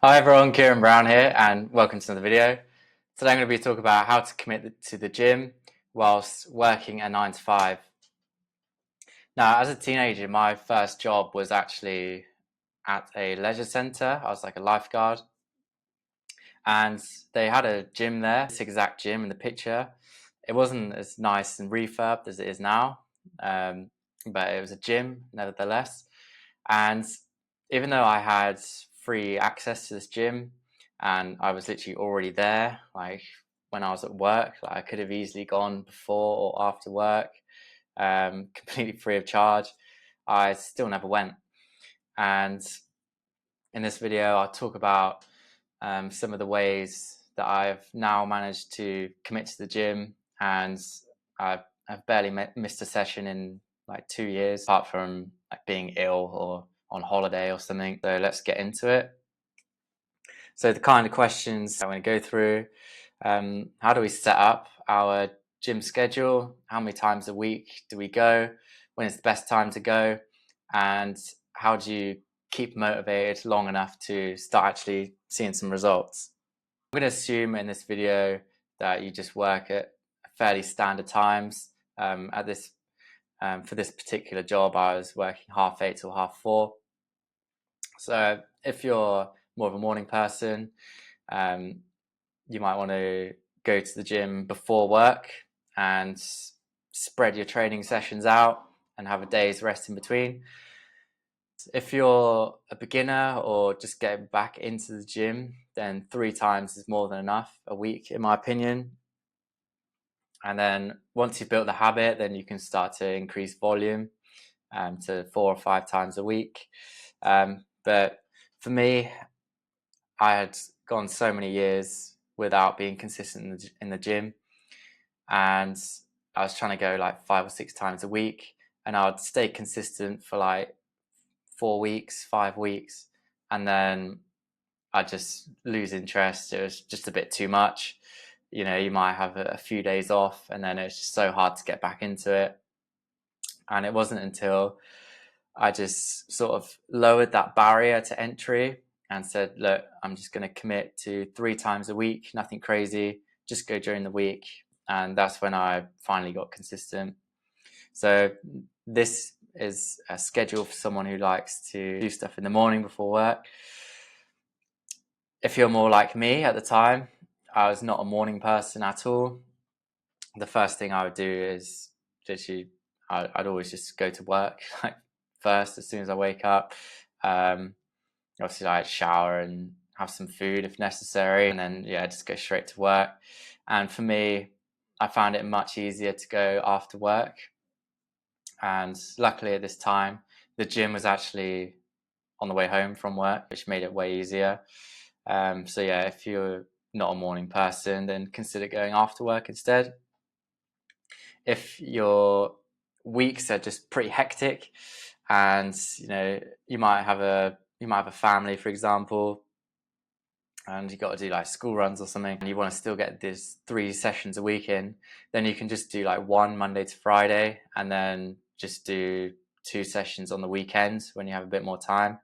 Hi everyone, Kieran Brown here, and welcome to another video. Today I'm going to be talking about how to commit to the gym whilst working a 9 to 5. Now, as a teenager, my first job was actually at a leisure centre. I was like a lifeguard, and they had a gym there, this exact gym in the picture. It wasn't as nice and refurbed as it is now, but it was a gym nevertheless. And even though I had free access to this gym and I was literally already there, like when I was at work, like I could have easily gone before or after work, completely free of charge, I still never went. And in this video, I'll talk about some of the ways that I've now managed to commit to the gym, and I've barely missed a session in like 2 years, apart from like being ill or on holiday or something. So let's get into it. So the kind of questions I want to go through: how do we set up our gym schedule? How many times a week do we go? When is the best time to go? And how do you keep motivated long enough to start actually seeing some results? I'm going to assume in this video that you just work at fairly standard times. For this particular job, I was working 8:30 till 4:30. So if you're more of a morning person, um, you might want to go to the gym before work and spread your training sessions out and have a day's rest in between. If you're a beginner or just getting back into the gym, then 3 times is more than enough a week, in my opinion. And then once you've built the habit, then you can start to increase volume to 4 or 5 times a week. But for me, I had gone so many years without being consistent in the gym, and I was trying to go like 5 or 6 times a week, and I would stay consistent for like 4 weeks, 5 weeks, and then I just lose interest. It was just a bit too much. You know, you might have a few days off, and then it's just so hard to get back into it. And it wasn't until I just sort of lowered that barrier to entry and said, look, I'm just going to commit to 3 times a week, nothing crazy, just go during the week. And that's when I finally got consistent. So this is a schedule for someone who likes to do stuff in the morning before work. If you're more like me at the time, I was not a morning person at all. The first thing I would do is literally, I'd always just go to work like first as soon as I wake up. Obviously, I'd shower and have some food if necessary, and then yeah, just go straight to work. And for me, I found it much easier to go after work. And luckily at this time, the gym was actually on the way home from work, which made it way easier. So yeah, if you're not a morning person, then consider going after work instead. If your weeks are just pretty hectic, and you know you might have a family, for example, and you got to do like school runs or something, and you want to still get these 3 sessions a week in, then you can just do like one Monday to Friday, and then just do 2 sessions on the weekends when you have a bit more time.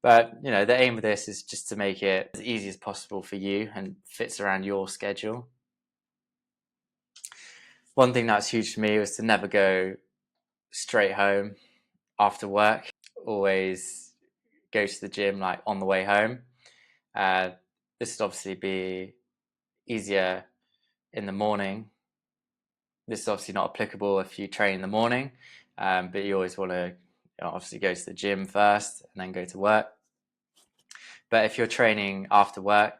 But you know, the aim of this is just to make it as easy as possible for you and fits around your schedule. One thing that's huge for me was to never go straight home after work. Always go to the gym like on the way home. This would obviously be easier in the morning. This is obviously not applicable if you train in the morning, but you always want to obviously go to the gym first and then go to work. But if you're training after work,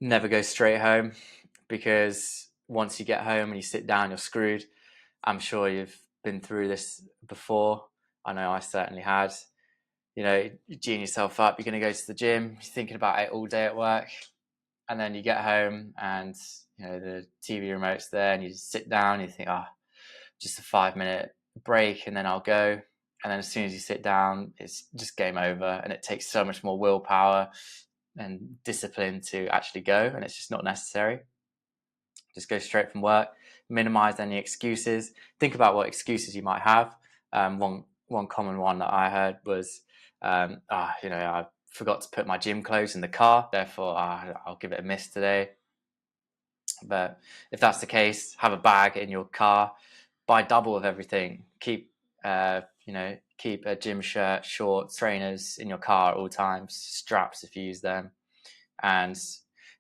never go straight home, because once you get home and you sit down, you're screwed. I'm sure you've been through this before. I know I certainly had. You know, you gene yourself up, you're going to go to the gym, you're thinking about it all day at work, and then you get home and you know the TV remote's there, and you just sit down and you think, oh, just a 5 minute break and then I'll go. And then as soon as you sit down, it's just game over, and it takes so much more willpower and discipline to actually go, and it's just not necessary. Just go straight from work, minimize any excuses, think about what excuses you might have. One common one that I heard was, you know, I forgot to put my gym clothes in the car, therefore I'll give it a miss today. But if that's the case, have a bag in your car, buy double of everything. Keep keep a gym shirt, shorts, trainers in your car at all times, straps if you use them. And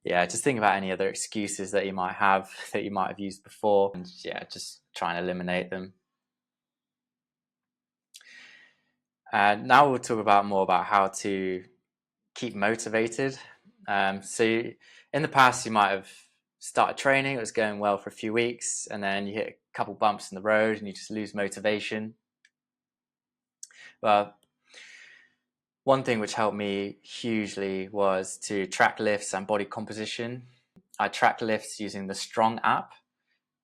yeah, just think about any other excuses that you might have that you might have used before, and yeah, just try and eliminate them. Now we'll talk about more about how to keep motivated. So in the past, you might have started training, it was going well for a few weeks, and then you hit a couple bumps in the road and you just lose motivation. Well, one thing which helped me hugely was to track lifts and body composition. I track lifts using the Strong app.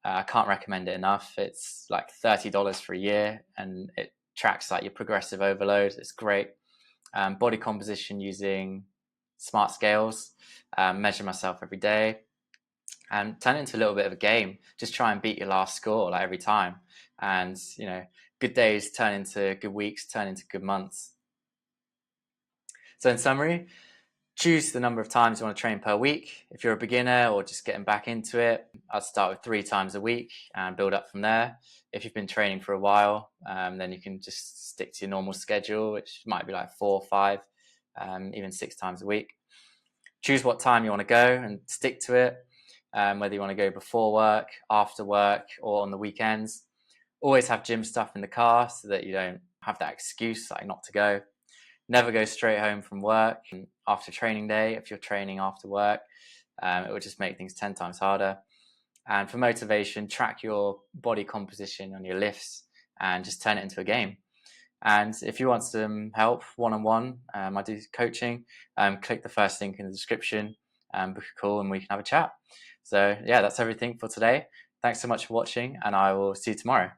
I can't recommend it enough. It's like $30 for a year, and it tracks like your progressive overload. It's great. Body composition using smart scales. Measure myself every day and turn it into a little bit of a game. Just try and beat your last score like every time. And good days turn into good weeks, turn into good months. So in summary, choose the number of times you want to train per week. If you're a beginner or just getting back into it, I'd start with 3 times a week and build up from there. If you've been training for a while, then you can just stick to your normal schedule, which might be like 4 or 5, even 6 times a week. Choose what time you want to go and stick to it, whether you want to go before work, after work, or on the weekends. Always have gym stuff in the car so that you don't have that excuse like not to go. Never go straight home from work after training day. If you're training after work, it would just make things 10 times harder. And for motivation, track your body composition on your lifts and just turn it into a game. And if you want some help one-on-one, I do coaching, click the first link in the description, book a call and we can have a chat. So yeah, that's everything for today. Thanks so much for watching, and I will see you tomorrow.